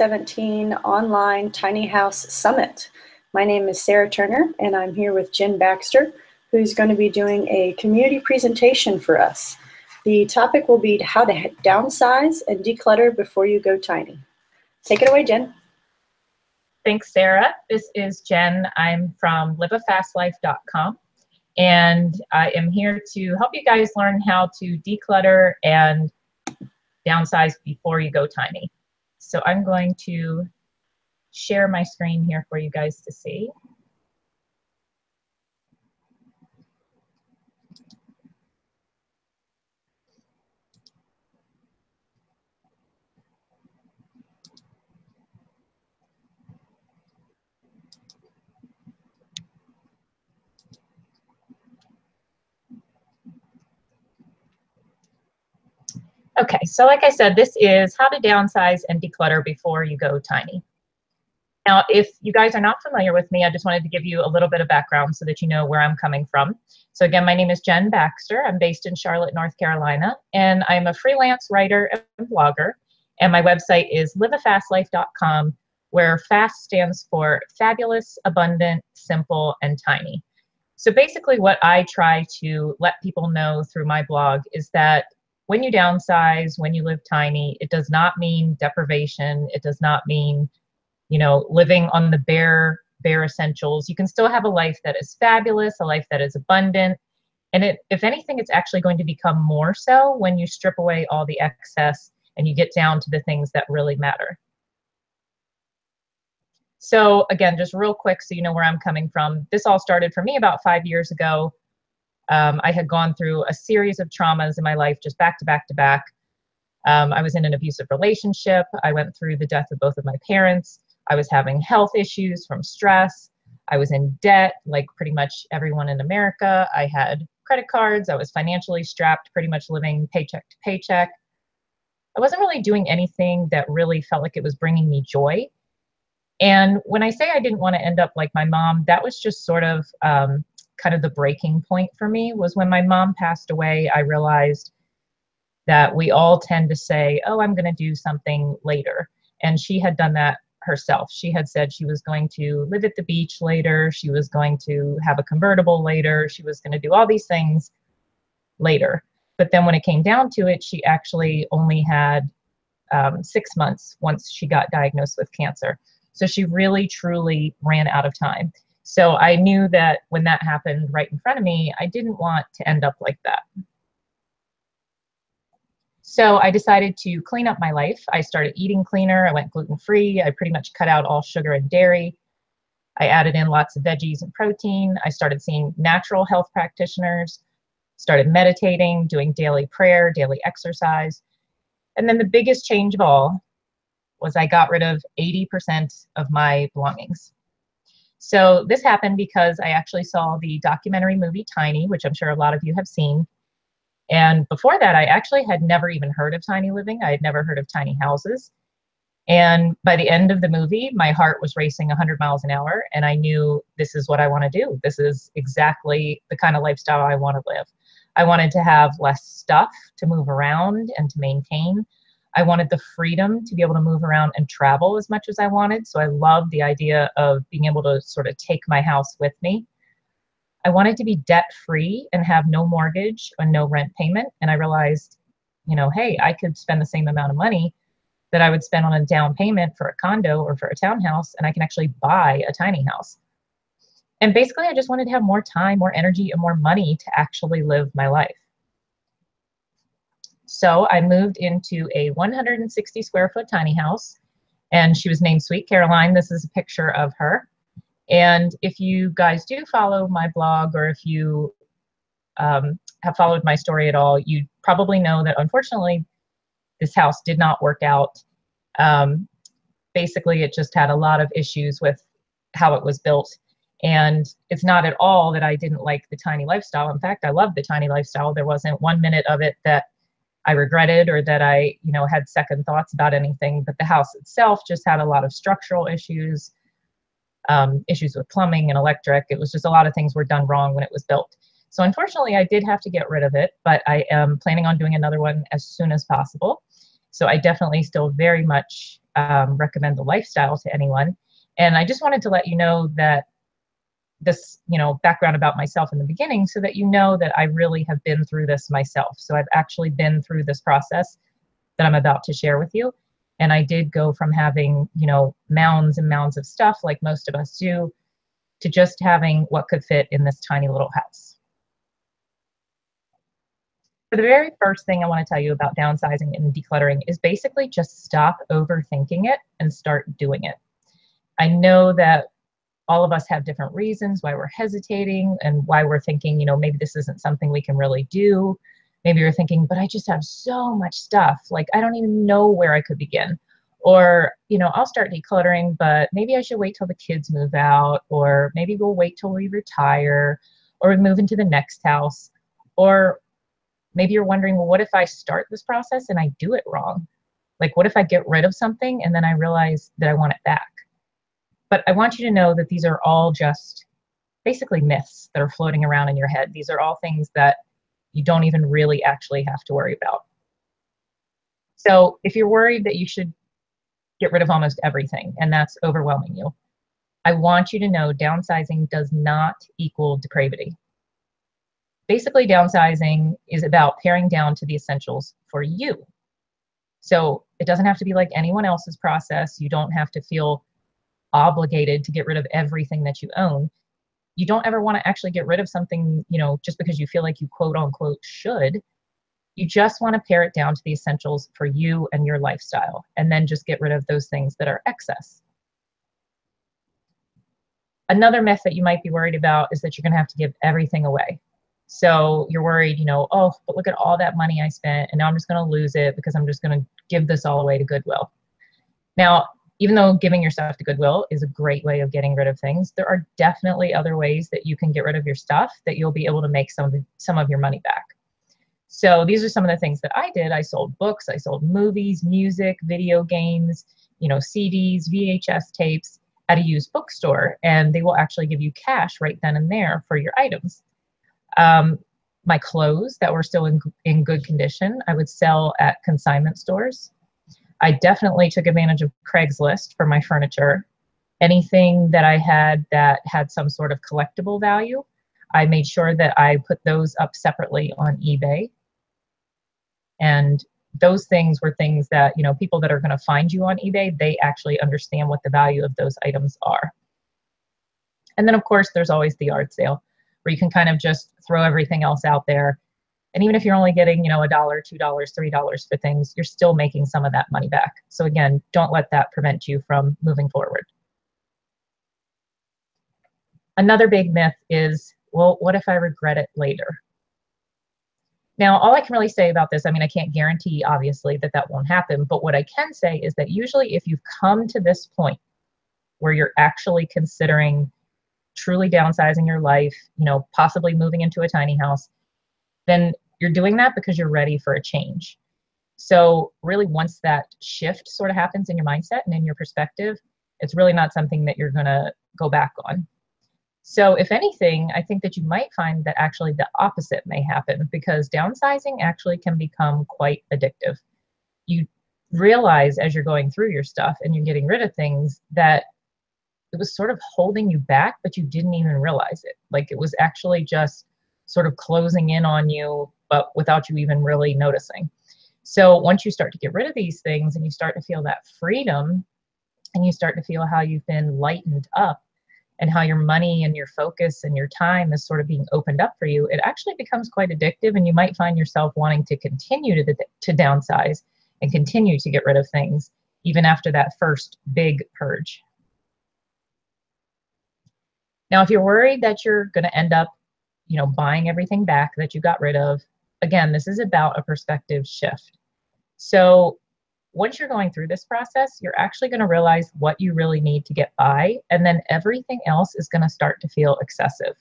2017 online tiny house summit. My name is Sarah Turner and I'm here with Jenn Baxter, who's going to be doing a community presentation for us. The topic will be how to downsize and declutter before you go tiny. Take it away, Jenn. Thanks, Sarah. This is Jenn. I'm from liveafastlife.com, and I am here to help you guys learn how to declutter and downsize before you go tiny. So I'm going to share my screen here for you guys to see. Okay, so like I said, this is how to downsize and declutter before you go tiny. Now, if you guys are not familiar with me, I just wanted to give you a little bit of background so that you know where I'm coming from. So again, my name is Jenn Baxter. I'm based in Charlotte, North Carolina, and I'm a freelance writer and blogger. And my website is liveafastlife.com, where FAST stands for fabulous, abundant, simple, and tiny. So basically what I try to let people know through my blog is that when you downsize, when you live tiny, it does not mean deprivation. It does not mean, you know, living on the bare essentials. You can still have a life that is fabulous, a life that is abundant. And if anything, it's actually going to become more so when you strip away all the excess and you get down to the things that really matter. So again, just real quick so you know where I'm coming from. This all started for me about 5 years ago. I had gone through a series of traumas in my life, just back to back to back. I was in an abusive relationship. I went through the death of both of my parents. I was having health issues from stress. I was in debt, like pretty much everyone in America. I had credit cards. I was financially strapped, pretty much living paycheck to paycheck. I wasn't really doing anything that really felt like it was bringing me joy. And when I say I didn't want to end up like my mom, that was just sort of kind of the breaking point for me. Was when my mom passed away, I realized that we all tend to say, oh, I'm going to do something later. And she had done that herself. She had said she was going to live at the beach later. She was going to have a convertible later. She was going to do all these things later. But then when it came down to it, she actually only had 6 months once she got diagnosed with cancer. So she really, truly ran out of time. So I knew that when that happened right in front of me, I didn't want to end up like that. So I decided to clean up my life. I started eating cleaner. I went gluten-free. I pretty much cut out all sugar and dairy. I added in lots of veggies and protein. I started seeing natural health practitioners, started meditating, doing daily prayer, daily exercise. And then the biggest change of all was I got rid of 80% of my belongings. So this happened because I actually saw the documentary movie Tiny, which I'm sure a lot of you have seen. And before that, I actually had never even heard of tiny living. I had never heard of tiny houses. And by the end of the movie, my heart was racing 100 miles an hour. And I knew this is what I want to do. This is exactly the kind of lifestyle I want to live. I wanted to have less stuff to move around and to maintain. I wanted the freedom to be able to move around and travel as much as I wanted. So I loved the idea of being able to sort of take my house with me. I wanted to be debt-free and have no mortgage and no rent payment. And I realized, you know, hey, I could spend the same amount of money that I would spend on a down payment for a condo or for a townhouse, and I can actually buy a tiny house. And basically, I just wanted to have more time, more energy, and more money to actually live my life. So I moved into a 160 square foot tiny house, and she was named Sweet Caroline. This is a picture of her. And if you guys do follow my blog, or if you have followed my story at all, you probably know that unfortunately this house did not work out. Basically, it just had a lot of issues with how it was built. And it's not at all that I didn't like the tiny lifestyle. In fact, I loved the tiny lifestyle. There wasn't 1 minute of it that I regretted or that I, you know, had second thoughts about anything. But the house itself just had a lot of structural issues, issues with plumbing and electric. It was just a lot of things were done wrong when it was built. So unfortunately, I did have to get rid of it, but I am planning on doing another one as soon as possible. So I definitely still very much recommend the lifestyle to anyone. And I just wanted to let you know that this, background about myself in the beginning, so that you know that I really have been through this myself. So I've actually been through this process that I'm about to share with you. And I did go from having, mounds and mounds of stuff like most of us do, to just having what could fit in this tiny little house. So the very first thing I want to tell you about downsizing and decluttering is basically just stop overthinking it and start doing it. I know that all of us have different reasons why we're hesitating and why we're thinking, maybe this isn't something we can really do. Maybe you're thinking, but I just have so much stuff. Like, I don't even know where I could begin. Or, I'll start decluttering, but maybe I should wait till the kids move out, or maybe we'll wait till we retire, or we move into the next house. Or maybe you're wondering, well, what if I start this process and I do it wrong? Like, what if I get rid of something and then I realize that I want it back? But I want you to know that these are all just basically myths that are floating around in your head. These are all things that you don't even really actually have to worry about. So if you're worried that you should get rid of almost everything and that's overwhelming you, I want you to know downsizing does not equal depravity. Basically, downsizing is about paring down to the essentials for you. So it doesn't have to be like anyone else's process. You don't have to feel obligated to get rid of everything that you own. You don't ever want to actually get rid of something, just because you feel like you quote unquote should. You just want to pare it down to the essentials for you and your lifestyle, and then just get rid of those things that are excess. Another myth that you might be worried about is that you're going to have to give everything away. So you're worried, oh, but look at all that money I spent and now I'm just going to lose it because I'm just going to give this all away to Goodwill. Now, even though giving your stuff to Goodwill is a great way of getting rid of things, there are definitely other ways that you can get rid of your stuff that you'll be able to make some of your money back. So these are some of the things that I did. I sold books, I sold movies, music, video games, CDs, VHS tapes at a used bookstore, and they will actually give you cash right then and there for your items. My clothes that were still in good condition, I would sell at consignment stores. I definitely took advantage of Craigslist for my furniture. Anything that I had that had some sort of collectible value, I made sure that I put those up separately on eBay. And those things were things that, people that are going to find you on eBay, they actually understand what the value of those items are. And then, of course, there's always the yard sale, where you can kind of just throw everything else out there. And even if you're only getting, $1, $2, $3 for things, you're still making some of that money back. So again, don't let that prevent you from moving forward. Another big myth is, well, what if I regret it later? Now, all I can really say about this, I can't guarantee, obviously, that that won't happen. But what I can say is that usually if you've come to this point where you're actually considering truly downsizing your life, possibly moving into a tiny house, then you're doing that because you're ready for a change. So really, once that shift sort of happens in your mindset and in your perspective, it's really not something that you're going to go back on. So if anything, I think that you might find that actually the opposite may happen, because downsizing actually can become quite addictive. You realize as you're going through your stuff and you're getting rid of things that it was sort of holding you back, but you didn't even realize it. Like, it was actually just sort of closing in on you, but without you even really noticing. So once you start to get rid of these things and you start to feel that freedom, and you start to feel how you've been lightened up and how your money and your focus and your time is sort of being opened up for you, it actually becomes quite addictive, and you might find yourself wanting to continue to downsize and continue to get rid of things even after that first big purge. Now, if you're worried that you're going to end up, buying everything back that you got rid of, again, this is about a perspective shift. So once you're going through this process, you're actually going to realize what you really need to get by, and then everything else is going to start to feel excessive.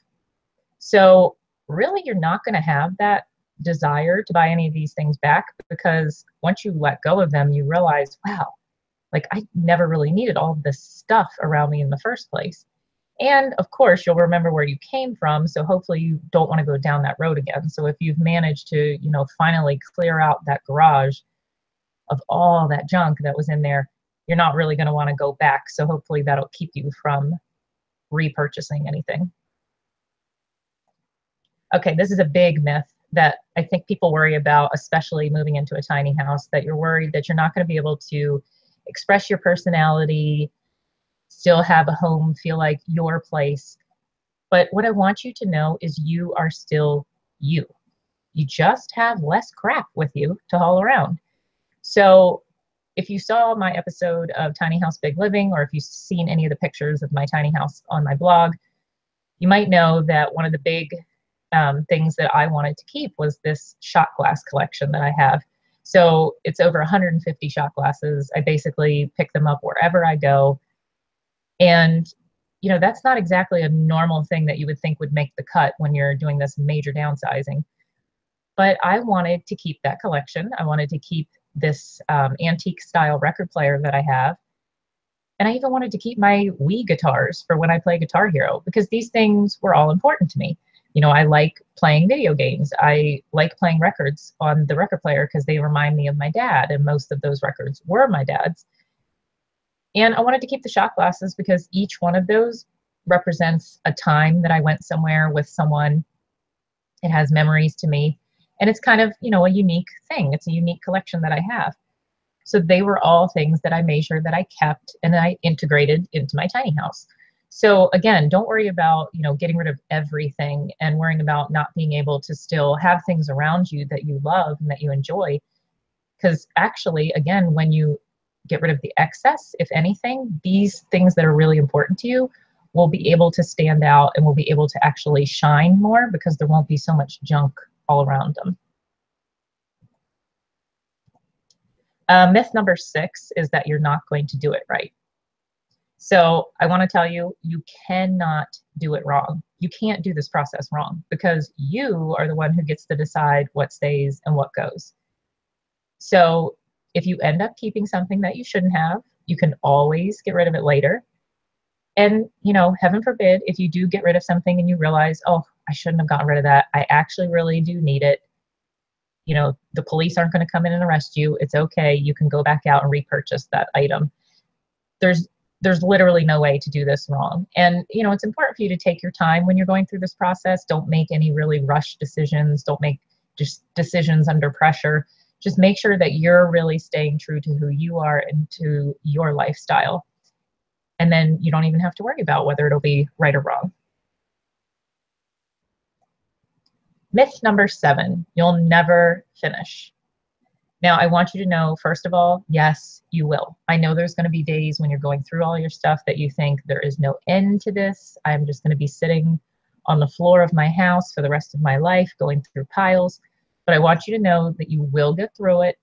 So really, you're not going to have that desire to buy any of these things back, because once you let go of them, you realize, wow, like, I never really needed all of this stuff around me in the first place. And of course, you'll remember where you came from. So hopefully you don't want to go down that road again. So if you've managed to, finally clear out that garage of all that junk that was in there, you're not really going to want to go back. So hopefully that'll keep you from repurchasing anything. Okay, this is a big myth that I think people worry about, especially moving into a tiny house, that you're worried that you're not going to be able to express your personality, still have a home, feel like your place. But what I want you to know is you are still you. You just have less crap with you to haul around. So if you saw my episode of Tiny House Big Living, or if you've seen any of the pictures of my tiny house on my blog, you might know that one of the big things that I wanted to keep was this shot glass collection that I have. So it's over 150 shot glasses. I basically pick them up wherever I go. And, you know, that's not exactly a normal thing that you would think would make the cut when you're doing this major downsizing. But I wanted to keep that collection. I wanted to keep this antique style record player that I have. And I even wanted to keep my Wii guitars for when I play Guitar Hero, because these things were all important to me. You know, I like playing video games. I like playing records on the record player because they remind me of my dad, and most of those records were my dad's. And I wanted to keep the shot glasses because each one of those represents a time that I went somewhere with someone. It has memories to me. And it's kind of, you know, a unique thing. It's a unique collection that I have. So they were all things that I made sure that I kept and I integrated into my tiny house. So again, don't worry about, you know, getting rid of everything and worrying about not being able to still have things around you that you love and that you enjoy. Because actually, again, when you get rid of the excess, if anything, these things that are really important to you will be able to stand out and will be able to actually shine more because there won't be so much junk all around them. Myth number 6 is that you're not going to do it right. So I want to tell you, you cannot do it wrong. You can't do this process wrong because you are the one who gets to decide what stays and what goes. So if you end up keeping something that you shouldn't have, you can always get rid of it later. And, you know, heaven forbid, if you do get rid of something and you realize, oh, I shouldn't have gotten rid of that. I actually really do need it. You know, the police aren't going to come in and arrest you. It's okay. You can go back out and repurchase that item. There's literally no way to do this wrong. And, you know, it's important for you to take your time when you're going through this process. Don't make any really rushed decisions. Don't make just decisions under pressure. Just make sure that you're really staying true to who you are and to your lifestyle. And then you don't even have to worry about whether it'll be right or wrong. Myth number 7, you'll never finish. Now, I want you to know, first of all, yes, you will. I know there's going to be days when you're going through all your stuff that you think there is no end to this. I'm just going to be sitting on the floor of my house for the rest of my life, going through piles. But I want you to know that you will get through it.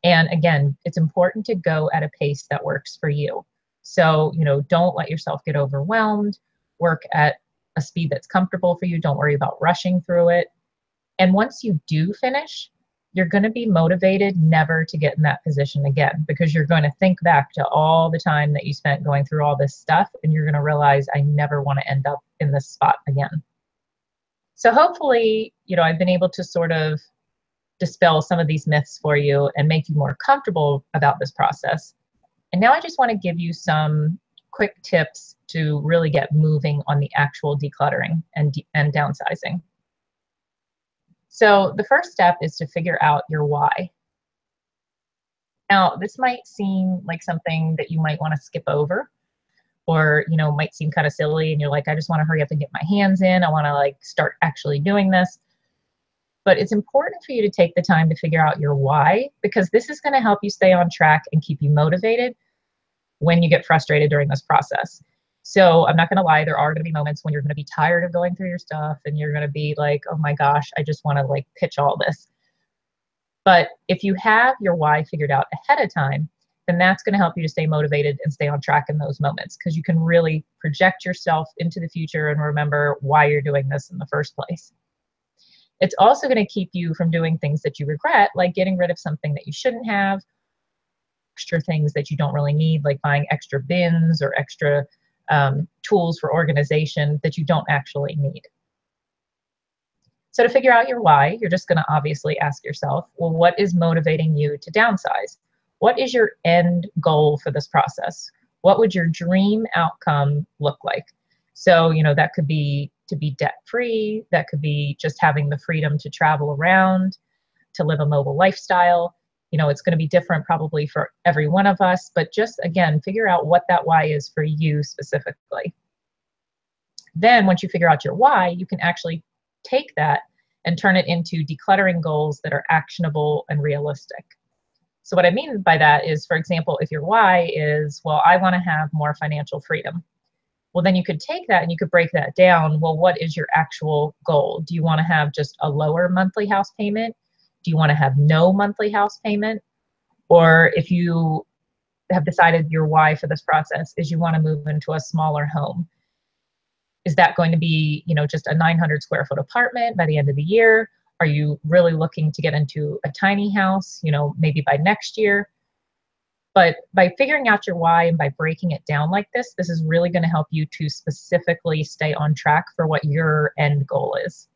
And again, it's important to go at a pace that works for you. So, you know, don't let yourself get overwhelmed. Work at a speed that's comfortable for you. Don't worry about rushing through it. And once you do finish, you're going to be motivated never to get in that position again, because you're going to think back to all the time that you spent going through all this stuff, and you're going to realize, I never want to end up in this spot again. So hopefully, you know, I've been able to sort of dispel some of these myths for you and make you more comfortable about this process. And now I just want to give you some quick tips to really get moving on the actual decluttering and downsizing. So the first step is to figure out your why. Now, this might seem like something that you might want to skip over, or, you know, might seem kind of silly, and you're like, I just want to hurry up and get my hands in. I want to like start actually doing this. But it's important for you to take the time to figure out your why, because this is going to help you stay on track and keep you motivated when you get frustrated during this process. So I'm not going to lie, there are going to be moments when you're going to be tired of going through your stuff and you're going to be like, oh my gosh, I just want to like pitch all this. But if you have your why figured out ahead of time, then that's going to help you to stay motivated and stay on track in those moments, because you can really project yourself into the future and remember why you're doing this in the first place. It's also going to keep you from doing things that you regret, like getting rid of something that you shouldn't have, extra things that you don't really need, like buying extra bins or extra tools for organization that you don't actually need. So to figure out your why, you're just going to obviously ask yourself, well, what is motivating you to downsize? What is your end goal for this process? What would your dream outcome look like? So, that could be to be debt-free. That could be just having the freedom to travel around, to live a mobile lifestyle. It's going to be different probably for every one of us, but just again, figure out what that why is for you specifically. Then once you figure out your why, you can actually take that and turn it into decluttering goals that are actionable and realistic. So what I mean by that is, for example, if your why is, well, I want to have more financial freedom. Well, then you could take that and you could break that down. Well, what is your actual goal? Do you want to have just a lower monthly house payment? Do you want to have no monthly house payment? Or if you have decided your why for this process is you want to move into a smaller home, is that going to be, just a 900 square foot apartment by the end of the year? Are you really looking to get into a tiny house, maybe by next year? But by figuring out your why and by breaking it down like this is really going to help you to specifically stay on track for what your end goal is.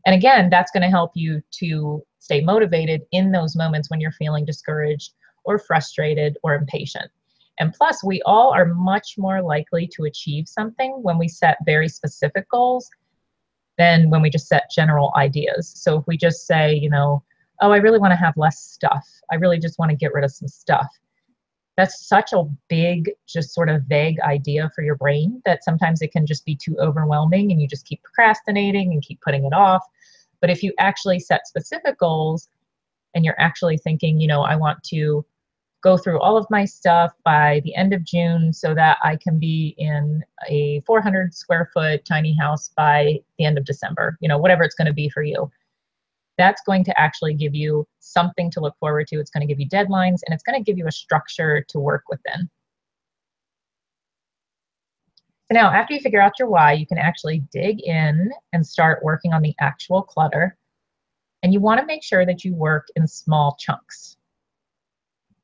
And again, that's going to help you to stay motivated in those moments when you're feeling discouraged or frustrated or impatient. And plus, we all are much more likely to achieve something when we set very specific goals than when we just set general ideas. So if we just say, oh, I really want to have less stuff. I really just want to get rid of some stuff. That's such a big, just sort of vague idea for your brain that sometimes it can just be too overwhelming and you just keep procrastinating and keep putting it off. But if you actually set specific goals and you're actually thinking, I want to go through all of my stuff by the end of June so that I can be in a 400 square foot tiny house by the end of December, whatever it's going to be for you. That's going to actually give you something to look forward to. It's going to give you deadlines, and it's going to give you a structure to work within. So now, after you figure out your why, you can actually dig in and start working on the actual clutter. And you want to make sure that you work in small chunks.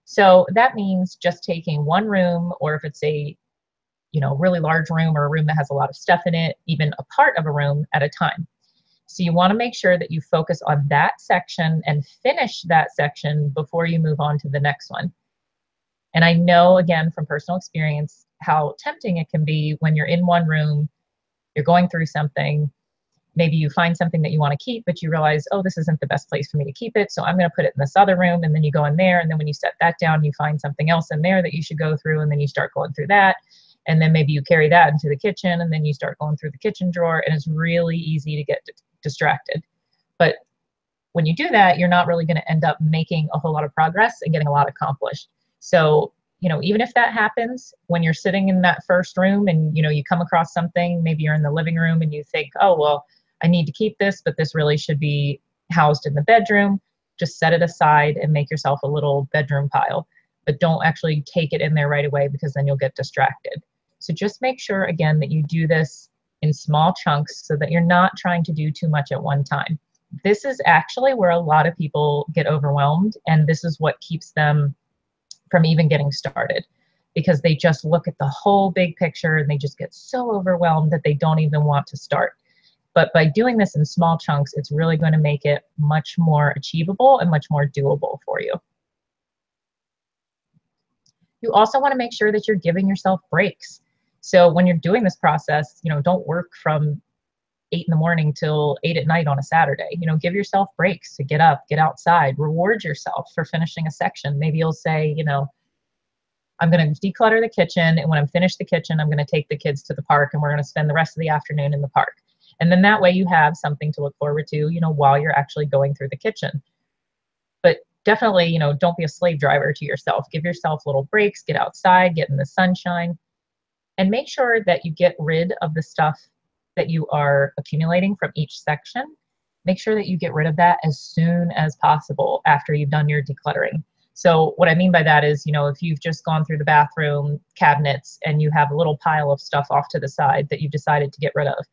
So that means just taking one room, or if it's a really large room or a room that has a lot of stuff in it, even a part of a room at a time. So you want to make sure that you focus on that section and finish that section before you move on to the next one. And I know, again, from personal experience, how tempting it can be when you're in one room, you're going through something, maybe you find something that you want to keep, but you realize, oh, this isn't the best place for me to keep it, so I'm going to put it in this other room, and then you go in there, and then when you set that down, you find something else in there that you should go through, and then you start going through that. And then maybe you carry that into the kitchen, and then you start going through the kitchen drawer, and it's really easy to get distracted. But when you do that, you're not really going to end up making a whole lot of progress and getting a lot accomplished. So, even if that happens when you're sitting in that first room and, you come across something, maybe you're in the living room and you think, oh, well, I need to keep this, but this really should be housed in the bedroom. Just set it aside and make yourself a little bedroom pile. But don't actually take it in there right away, because then you'll get distracted. So just make sure, again, that you do this in small chunks so that you're not trying to do too much at one time. This is actually where a lot of people get overwhelmed, and this is what keeps them from even getting started, because they just look at the whole big picture and they just get so overwhelmed that they don't even want to start. But by doing this in small chunks, it's really going to make it much more achievable and much more doable for you. You also want to make sure that you're giving yourself breaks. So when you're doing this process, don't work from 8 in the morning till 8 at night on a Saturday. Give yourself breaks to get up, get outside, reward yourself for finishing a section. Maybe you'll say, I'm going to declutter the kitchen, and when I'm finished the kitchen, I'm going to take the kids to the park, and we're going to spend the rest of the afternoon in the park. And then that way you have something to look forward to, while you're actually going through the kitchen. But definitely, don't be a slave driver to yourself. Give yourself little breaks, get outside, get in the sunshine, and make sure that you get rid of the stuff that you are accumulating from each section. Make sure that you get rid of that as soon as possible after you've done your decluttering. So what I mean by that is, if you've just gone through the bathroom cabinets and you have a little pile of stuff off to the side that you've decided to get rid of,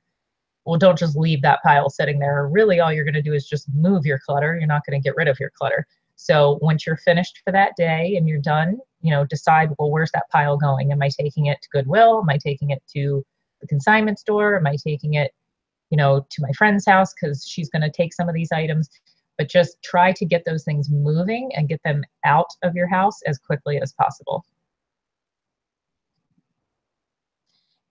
well, don't just leave that pile sitting there. Really, all you're going to do is just move your clutter. You're not going to get rid of your clutter. So once you're finished for that day and you're done, decide, well, where's that pile going? Am I taking it to Goodwill? Am I taking it to the consignment store? Am I taking it, to my friend's house because she's going to take some of these items? but just try to get those things moving and get them out of your house as quickly as possible.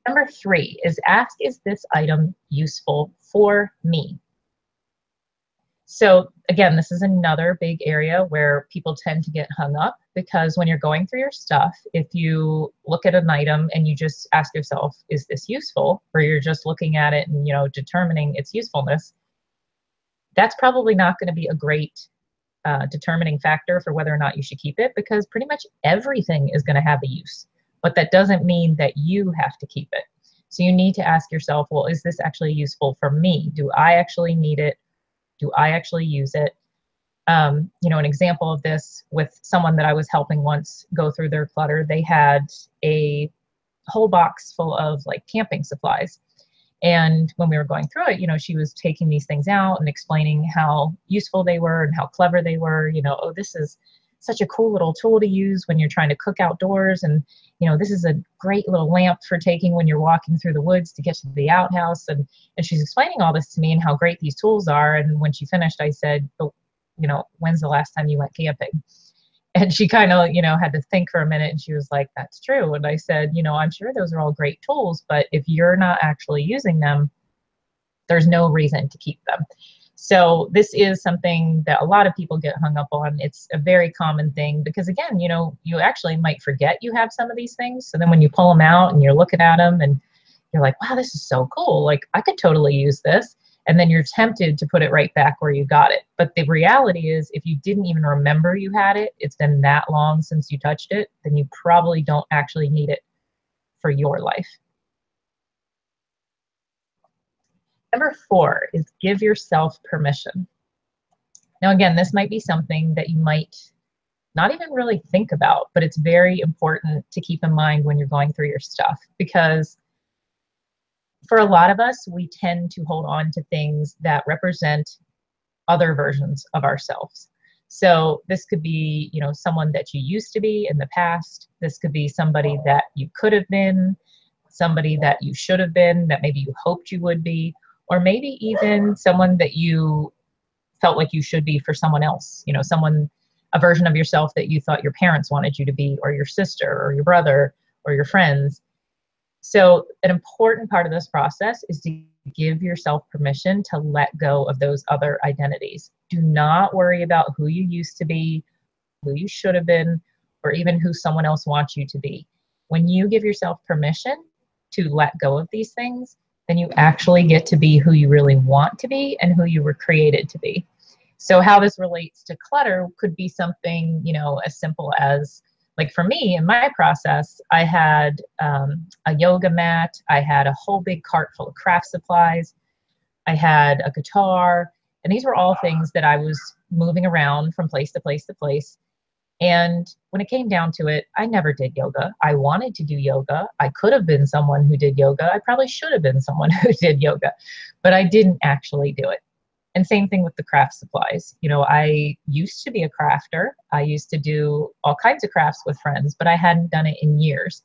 Number 3 is ask, is this item useful for me? So again, this is another big area where people tend to get hung up, because when you're going through your stuff, if you look at an item and you just ask yourself, is this useful? Or you're just looking at it and, determining its usefulness, that's probably not going to be a great determining factor for whether or not you should keep it, because pretty much everything is going to have a use. But that doesn't mean that you have to keep it. So you need to ask yourself, well, is this actually useful for me? Do I actually need it? Do I actually use it? An example of this with someone that I was helping once go through their clutter, they had a whole box full of like camping supplies. And when we were going through it, she was taking these things out and explaining how useful they were and how clever they were. Oh, this is such a cool little tool to use when you're trying to cook outdoors. And, this is a great little lamp for taking when you're walking through the woods to get to the outhouse. And she's explaining all this to me and how great these tools are. And when she finished, I said, oh, when's the last time you went camping? And she kind of, had to think for a minute, and she was like, that's true. And I said, I'm sure those are all great tools, but if you're not actually using them, there's no reason to keep them. So this is something that a lot of people get hung up on. It's a very common thing because, again, you actually might forget you have some of these things. So then when you pull them out and you're looking at them and you're like, wow, this is so cool. Like, I could totally use this. And then you're tempted to put it right back where you got it. But the reality is, if you didn't even remember you had it, it's been that long since you touched it, then you probably don't actually need it for your life. Number 4 is give yourself permission. Now, again, this might be something that you might not even really think about, but it's very important to keep in mind when you're going through your stuff, because for a lot of us, we tend to hold on to things that represent other versions of ourselves. So this could be, someone that you used to be in the past. This could be somebody that you could have been, somebody that you should have been, that maybe you hoped you would be, or maybe even someone that you felt like you should be for someone else. A version of yourself that you thought your parents wanted you to be, or your sister, or your brother, or your friends. So an important part of this process is to give yourself permission to let go of those other identities. Do not worry about who you used to be, who you should have been, or even who someone else wants you to be. When you give yourself permission to let go of these things, then you actually get to be who you really want to be and who you were created to be. So how this relates to clutter could be something, as simple as, like for me, in my process, I had a yoga mat, I had a whole big cart full of craft supplies, I had a guitar, and these were all things that I was moving around from place to place to place. And when it came down to it, I never did yoga. I wanted to do yoga. I could have been someone who did yoga. I probably should have been someone who did yoga, but I didn't actually do it. And same thing with the craft supplies. I used to be a crafter. I used to do all kinds of crafts with friends, but I hadn't done it in years.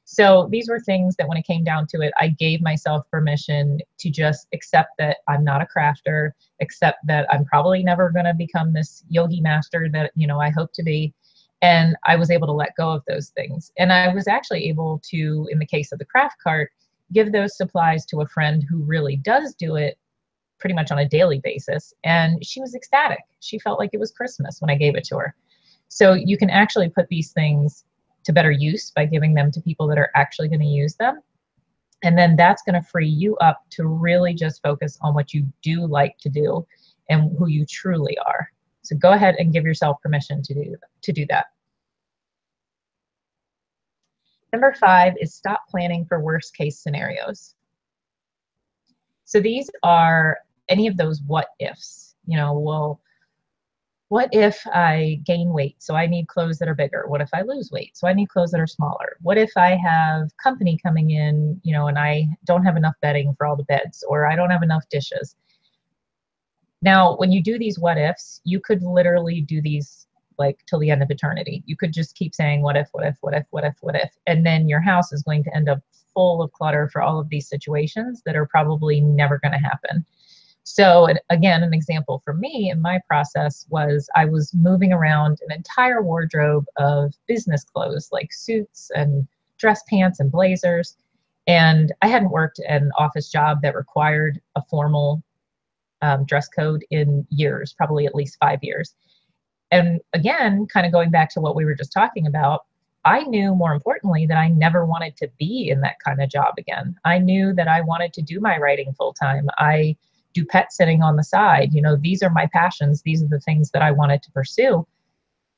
So these were things that when it came down to it, I gave myself permission to just accept that I'm not a crafter, accept that I'm probably never going to become this yogi master that, I hope to be. And I was able to let go of those things. And I was actually able to, in the case of the craft cart, give those supplies to a friend who really does do it pretty much on a daily basis. And she was ecstatic. She felt like it was Christmas when I gave it to her. So you can actually put these things to better use by giving them to people that are actually going to use them. And then that's going to free you up to really just focus on what you do like to do and who you truly are. So go ahead and give yourself permission to do that. Number 5 is stop planning for worst case scenarios. So these are any of those what ifs. Well, what if I gain weight? So I need clothes that are bigger. What if I lose weight? So I need clothes that are smaller. What if I have company coming in, and I don't have enough bedding for all the beds, or I don't have enough dishes? Now, when you do these what ifs, you could literally do these like till the end of eternity. You could just keep saying what if, what if, what if, what if, what if, and then your house is going to end up full of clutter for all of these situations that are probably never going to happen. So again, an example for me in my process was I was moving around an entire wardrobe of business clothes, like suits and dress pants and blazers. And I hadn't worked an office job that required a formal dress code in years, probably at least 5 years. And again, kind of going back to what we were just talking about, I knew more importantly that I never wanted to be in that kind of job again. I knew that I wanted to do my writing full time. I do pet sitting on the side. You know, these are my passions. These are the things that I wanted to pursue.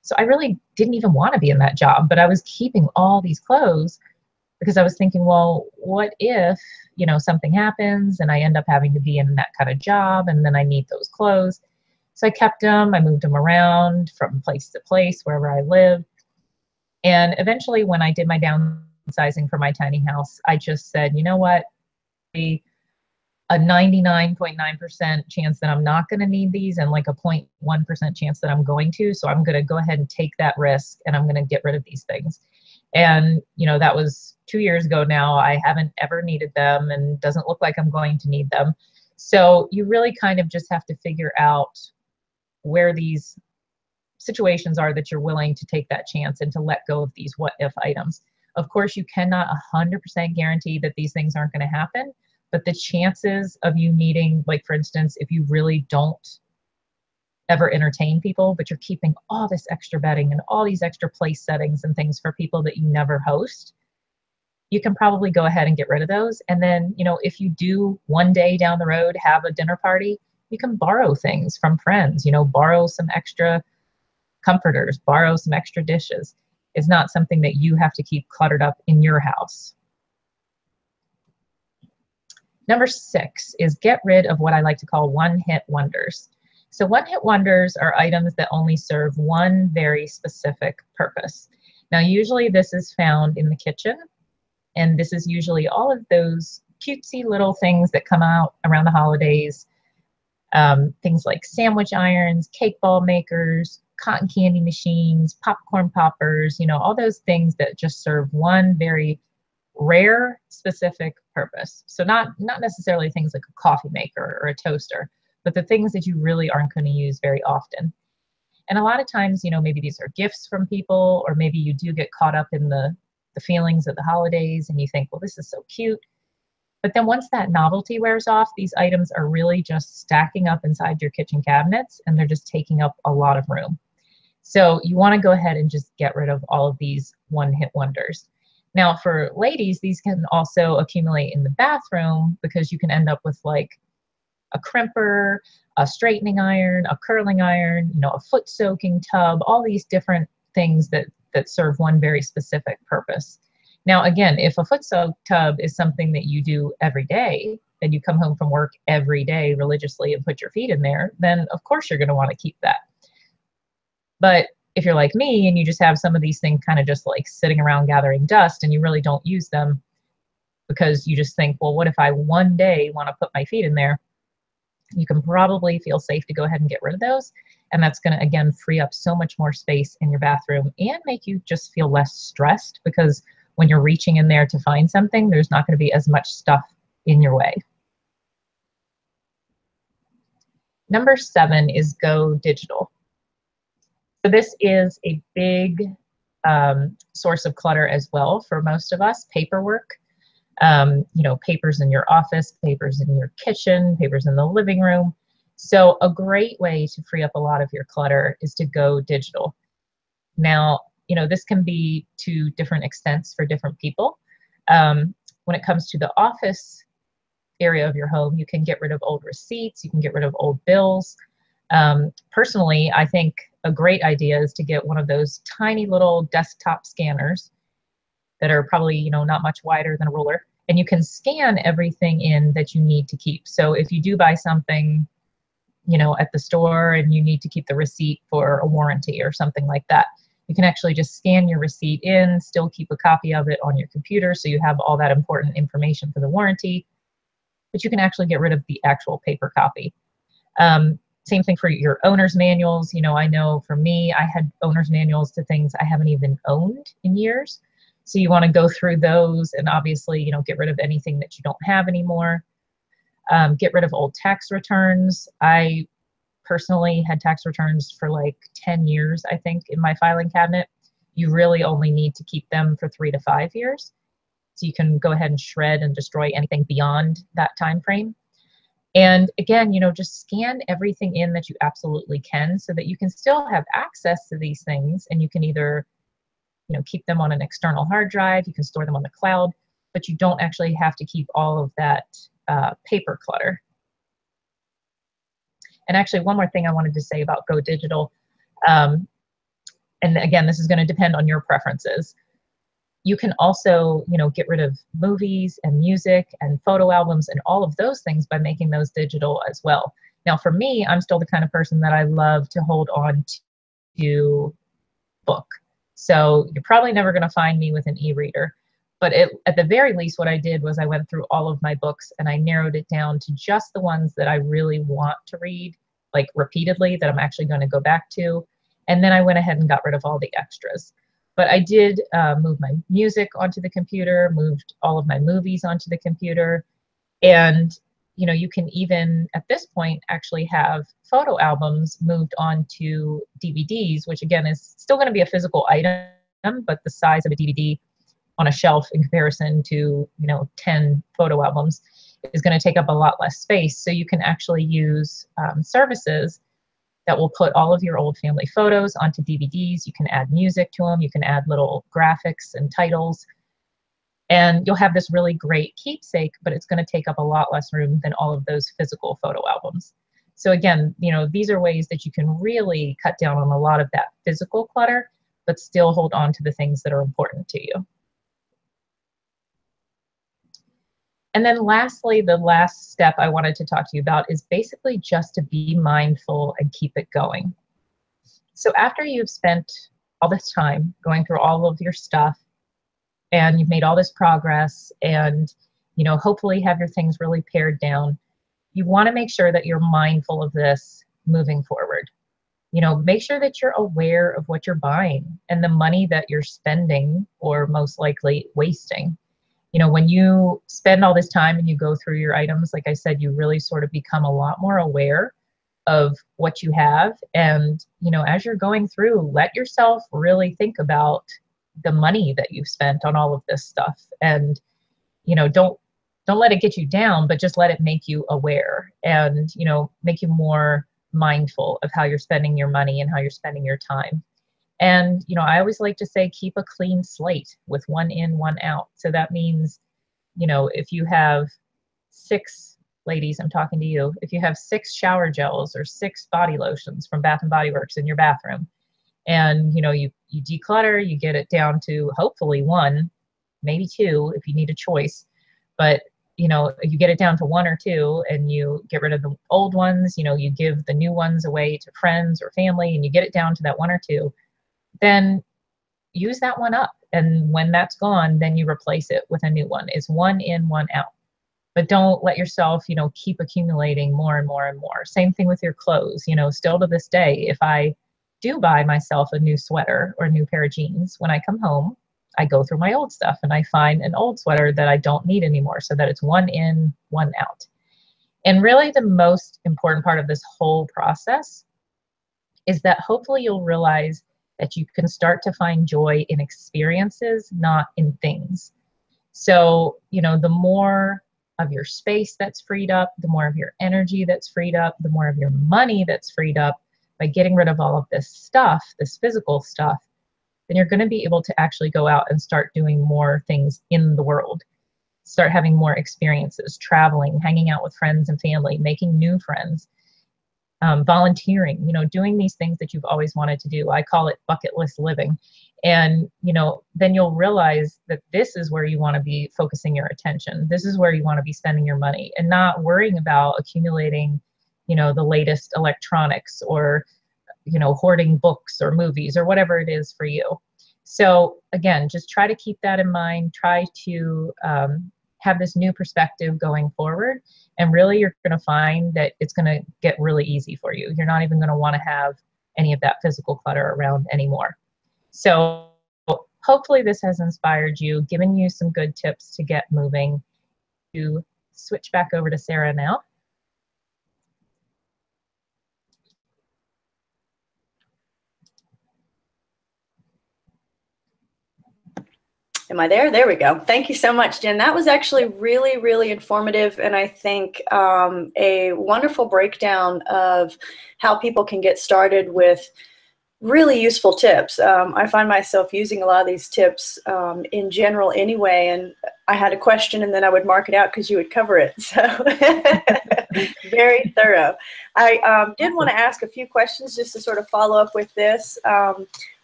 So I really didn't even want to be in that job, but I was keeping all these clothes because I was thinking, well, what if, you know, something happens and I end up having to be in that kind of job and then I need those clothes. So I kept them, I moved them around from place to place wherever I lived. And eventually when I did my downsizing for my tiny house, I just said, you know what, a 99.9% chance that I'm not going to need these and like a 0.1% chance that I'm going to. So I'm going to go ahead and take that risk and I'm going to get rid of these things. And, you know, that was 2 years ago now. I haven't ever needed them and doesn't look like I'm going to need them. So you really kind of just have to figure out where these situations are that you're willing to take that chance and to let go of these what if items. Of course, you cannot 100% guarantee that these things aren't going to happen, but the chances of you needing, like for instance, if you really don't ever entertain people, but you're keeping all this extra bedding and all these extra place settings and things for people that you never host, you can probably go ahead and get rid of those. And then, you know, if you do one day down the road have a dinner party, you can borrow things from friends, you know, borrow some extra comforters, borrow some extra dishes. It's not something that you have to keep cluttered up in your house. Number 6 is get rid of what I like to call one-hit wonders. So one-hit wonders are items that only serve one very specific purpose. Now, usually this is found in the kitchen, and this is usually all of those cutesy little things that come out around the holidays. Things like sandwich irons, cake ball makers, cotton candy machines, popcorn poppers, you know, all those things that just serve one very rare specific purpose. So not necessarily things like a coffee maker or a toaster, but the things that you really aren't going to use very often. And a lot of times, you know, maybe these are gifts from people, or maybe you do get caught up in the feelings of the holidays and you think, well, this is so cute. But then once that novelty wears off, these items are really just stacking up inside your kitchen cabinets and they're just taking up a lot of room. So you want to go ahead and just get rid of all of these one-hit wonders. Now for ladies, these can also accumulate in the bathroom because you can end up with like a crimper, a straightening iron, a curling iron, you know, a foot soaking tub, all these different things that serve one very specific purpose. Now, again, if a foot soak tub is something that you do every day and you come home from work every day religiously and put your feet in there, then of course you're going to want to keep that. But if you're like me and you just have some of these things kind of just like sitting around gathering dust and you really don't use them because you just think, well, what if I one day want to put my feet in there? You can probably feel safe to go ahead and get rid of those. And that's going to, again, free up so much more space in your bathroom and make you just feel less stressed because when you're reaching in there to find something, there's not going to be as much stuff in your way. Number 7 is go digital. So this is a big source of clutter as well for most of us. Paperwork, you know, papers in your office, papers in your kitchen, papers in the living room. So a great way to free up a lot of your clutter is to go digital. Now, you know, this can be to different extents for different people. When it comes to the office area of your home, you can get rid of old receipts, you can get rid of old bills. Personally, I think a great idea is to get one of those tiny little desktop scanners that are probably, you know, not much wider than a ruler, and you can scan everything in that you need to keep. So if you do buy something, you know, at the store and you need to keep the receipt for a warranty or something like that, you can actually just scan your receipt in, still keep a copy of it on your computer so you have all that important information for the warranty, but you can actually get rid of the actual paper copy. Same thing for your owner's manuals. You know, I know for me, I had owner's manuals to things I haven't even owned in years. So you want to go through those and obviously, you know, get rid of anything that you don't have anymore. Get rid of old tax returns. I personally had tax returns for like 10 years, I think, in my filing cabinet. You really only need to keep them for 3 to 5 years. So you can go ahead and shred and destroy anything beyond that time frame. And again, just scan everything in that you absolutely can so that you can still have access to these things, and you can either, keep them on an external hard drive, you can store them on the cloud, but you don't actually have to keep all of that paper clutter. And actually, one more thing I wanted to say about Go Digital, and again, this is going to depend on your preferences. You can also, get rid of movies and music and photo albums and all of those things by making those digital as well. Now, for me, I'm still the kind of person that I love to hold on to book. So you're probably never going to find me with an e-reader. But at the very least, what I did was I went through all of my books and I narrowed it down to just the ones that I really want to read, like repeatedly, that I'm actually going to go back to. And then I went ahead and got rid of all the extras. But I did move my music onto the computer, moved all of my movies onto the computer. And, you can even, at this point, actually have photo albums moved onto DVDs, which again is still going to be a physical item, but the size of a DVD on a shelf in comparison to, 10 photo albums is going to take up a lot less space. So you can actually use services that will put all of your old family photos onto DVDs. You can add music to them. You can add little graphics and titles. And you'll have this really great keepsake, but it's going to take up a lot less room than all of those physical photo albums. So again, these are ways that you can really cut down on a lot of that physical clutter, but still hold on to the things that are important to you. And then lastly, the last step I wanted to talk to you about is basically just to be mindful and keep it going. So after you've spent all this time going through all of your stuff and you've made all this progress and, hopefully have your things really pared down, you want to make sure that you're mindful of this moving forward. Make sure that you're aware of what you're buying and the money that you're spending or most likely wasting. When you spend all this time and you go through your items, like I said, you really sort of become a lot more aware of what you have. And, as you're going through, let yourself really think about the money that you've spent on all of this stuff. And, don't let it get you down, but just let it make you aware and, make you more mindful of how you're spending your money and how you're spending your time. And, I always like to say, keep a clean slate with one in, one out. So that means, if you have 6, ladies, I'm talking to you, if you have 6 shower gels or 6 body lotions from Bath and Body Works in your bathroom, and, you declutter, you get it down to hopefully 1, maybe 2 if you need a choice. But, you get it down to 1 or 2 and you get rid of the old ones, you give the new ones away to friends or family and you get it down to that 1 or 2. Then use that one up. And when that's gone, then you replace it with a new one. It's 1 in, 1 out. But don't let yourself, keep accumulating more and more and more. Same thing with your clothes. Still to this day, if I do buy myself a new sweater or a new pair of jeans, when I come home, I go through my old stuff and I find an old sweater that I don't need anymore, so that it's 1 in, 1 out. And really the most important part of this whole process is that hopefully you'll realize that you can start to find joy in experiences, not in things. So, the more of your space that's freed up, the more of your energy that's freed up, the more of your money that's freed up by getting rid of all of this stuff, this physical stuff, then you're going to be able to actually go out and start doing more things in the world. Start having more experiences, traveling, hanging out with friends and family, making new friends. Volunteering, doing these things that you've always wanted to do. I call it bucket list living. And, then you'll realize that this is where you want to be focusing your attention. This is where you want to be spending your money and not worrying about accumulating, the latest electronics or, hoarding books or movies or whatever it is for you. So again, just try to keep that in mind. Try to have this new perspective going forward. And really, you're going to find that it's going to get really easy for you. You're not even going to want to have any of that physical clutter around anymore. So hopefully this has inspired you, given you some good tips to get moving, to switch back over to Sarah now. Am I there? There we go. Thank you so much, Jen. That was actually really, really informative, and I think a wonderful breakdown of how people can get started with really useful tips. I find myself using a lot of these tips in general anyway, and I had a question and then I would mark it out because you would cover it. So very thorough. I did want to ask a few questions just to sort of follow up with this.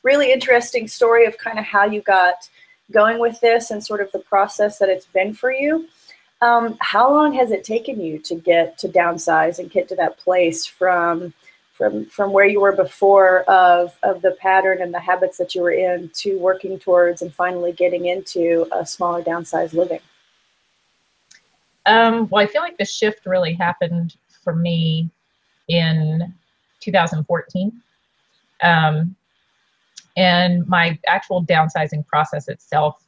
Really interesting story of kind of how you got going with this and sort of the process that it's been for you. How long has it taken you to get to downsize and get to that place from where you were before of the pattern and the habits that you were in to working towards and finally getting into a smaller downsized living? Well, I feel like the shift really happened for me in 2014. And my actual downsizing process itself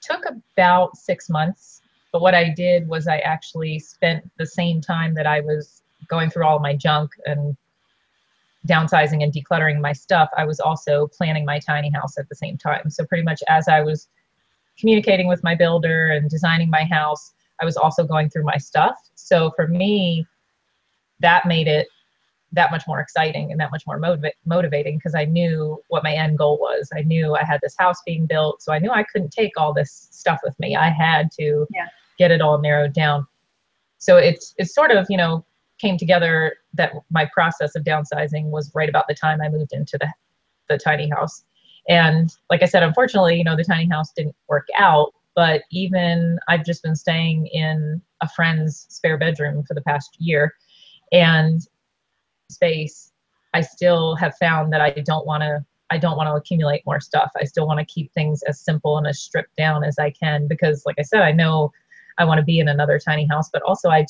took about 6 months. But what I did was I actually spent the same time that I was going through all of my junk and downsizing and decluttering my stuff, I was also planning my tiny house at the same time. So pretty much as I was communicating with my builder and designing my house, I was also going through my stuff. So for me, that made it that much more exciting and that much more motivating because I knew what my end goal was. I knew I had this house being built, so I knew I couldn't take all this stuff with me. I had to get it all narrowed down. So it's sort of, came together that my process of downsizing was right about the time I moved into the tiny house. And like I said, unfortunately, the tiny house didn't work out, but even I've just been staying in a friend's spare bedroom for the past year, and space, I still have found that I don't want to accumulate more stuff. I still want to keep things as simple and as stripped down as I can because, like I said, I know I want to be in another tiny house, but also I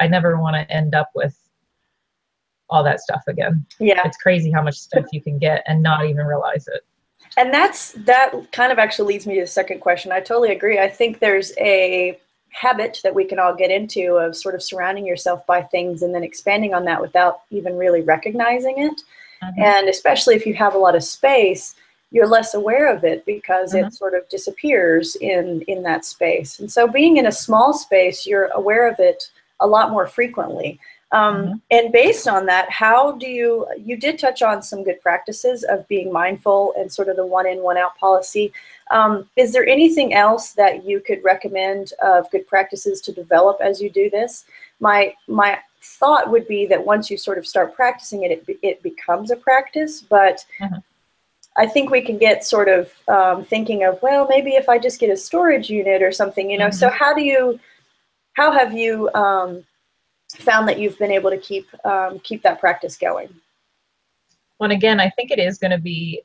never want to end up with all that stuff again. Yeah. It's crazy how much stuff you can get and not even realize it. And that kind of actually leads me to the second question. I totally agree. I think there's a habit that we can all get into of sort of surrounding yourself by things and then expanding on that without even really recognizing it. Mm-hmm. And especially if you have a lot of space, you're less aware of it because it sort of disappears in that space. And so being in a small space, you're aware of it a lot more frequently. And based on that, how do you did touch on some good practices of being mindful and sort of the one in, one out policy. Is there anything else that you could recommend of good practices to develop as you do this? My thought would be that once you sort of start practicing it, it becomes a practice, but I think we can get sort of thinking of, well, maybe if I just get a storage unit or something, so how have you found that you've been able to keep that practice going? Well, again, I think it is going to be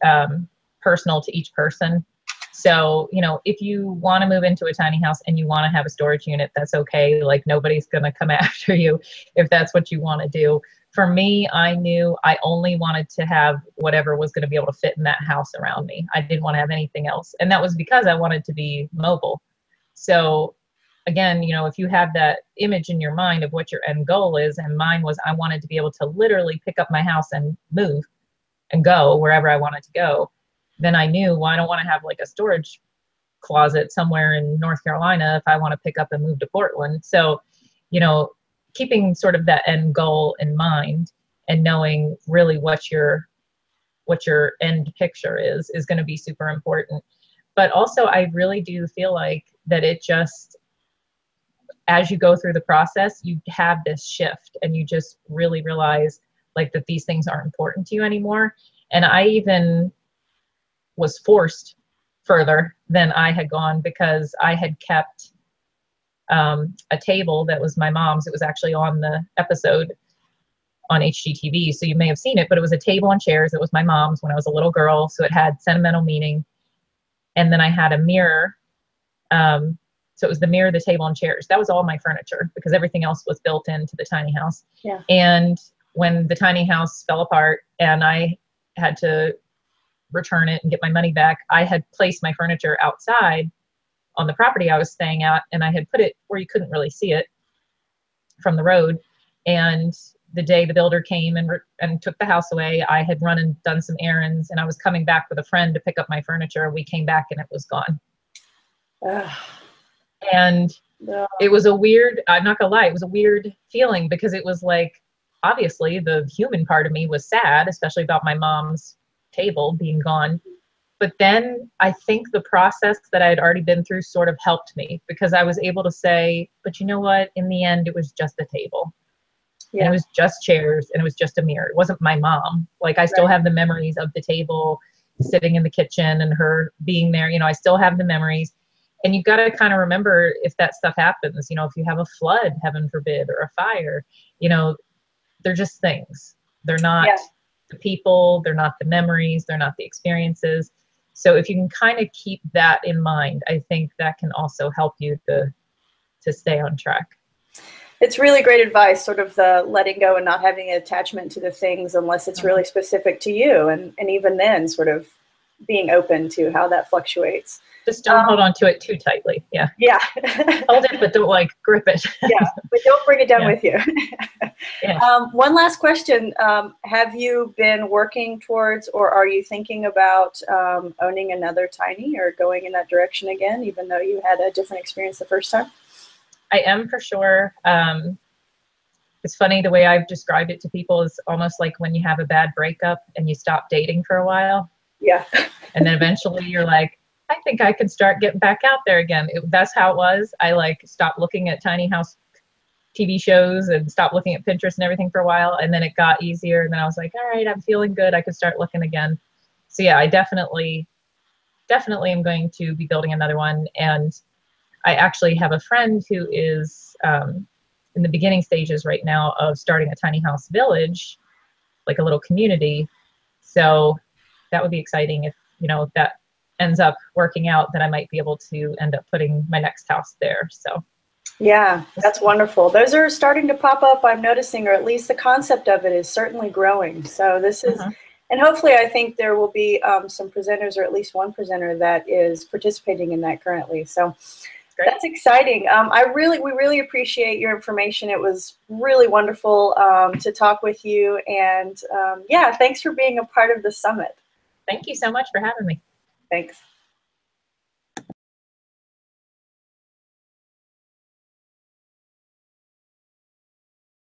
personal to each person. So, if you want to move into a tiny house and you want to have a storage unit, that's okay. Like nobody's going to come after you if that's what you want to do. For me, I knew I only wanted to have whatever was going to be able to fit in that house around me. I didn't want to have anything else. And that was because I wanted to be mobile. So again, if you have that image in your mind of what your end goal is, and mine was I wanted to be able to literally pick up my house and move and go wherever I wanted to go, then I knew, well, I don't want to have like a storage closet somewhere in North Carolina if I want to pick up and move to Portland. So, keeping sort of that end goal in mind and knowing really what your end picture is going to be super important. But also, I really do feel like that it just, as you go through the process, you have this shift and you just really realize like that these things aren't important to you anymore. And I even was forced further than I had gone because I had kept a table that was my mom's. It was actually on the episode on HGTV, so you may have seen it, but it was a table and chairs. It was my mom's when I was a little girl, so it had sentimental meaning. And then I had a mirror. So it was the mirror, the table, and chairs. That was all my furniture because everything else was built into the tiny house. Yeah. And when the tiny house fell apart and I had to return it and get my money back, I had placed my furniture outside on the property I was staying at, and I had put it where you couldn't really see it. from the road. And the day the builder came and took the house away, I had run and done some errands, and I was coming back with a friend to pick up my furniture. We came back and it was gone. And it was a weird, I'm not gonna lie, it was a weird feeling, because it was like, obviously the human part of me was sad, especially about my mom's table being gone. But then I think the process that I had already been through sort of helped me, because I was able to say, but you know what, in the end, it was just a table. Yeah. And it was just chairs, and it was just a mirror. It wasn't my mom. Like, I still have the memories of the table sitting in the kitchen and her being there. You know, I still have the memories. And you've got to kind of remember, if that stuff happens, you know, if you have a flood, heaven forbid, or a fire, you know, they're just things. They're not the people, they're not the memories, they're not the experiences. So if you can kind of keep that in mind, I think that can also help you to stay on track. It's really great advice, sort of the letting go and not having an attachment to the things unless it's really specific to you. And even then, sort of being open to how that fluctuates. Just don't hold on to it too tightly. Yeah. Yeah. Hold it, but don't like grip it. Yeah, but don't bring it down with you. Yeah. One last question. Have you been working towards, or are you thinking about owning another tiny, or going in that direction again, even though you had a different experience the first time? I am, for sure. It's funny, the way I've described it to people is almost like when you have a bad breakup and you stop dating for a while. Yeah. And then eventually you're like, I think I can start getting back out there again. That's how it was. I like stopped looking at tiny house TV shows and stopped looking at Pinterest and everything for a while. And then it got easier. And then I was like, all right, I'm feeling good. I could start looking again. So yeah, I definitely am going to be building another one. And I actually have a friend who is in the beginning stages right now of starting a tiny house village, like a little community. So that would be exciting if, you know, if that ends up working out, then I might be able to end up putting my next house there. So yeah, that's wonderful. Those are starting to pop up, I'm noticing, or at least the concept of it is certainly growing. So this is, and hopefully I think there will be some presenters, or at least one presenter that is participating in that currently. So that's exciting. We really appreciate your information. It was really wonderful to talk with you. And yeah, thanks for being a part of the summit. Thank you so much for having me. Thanks.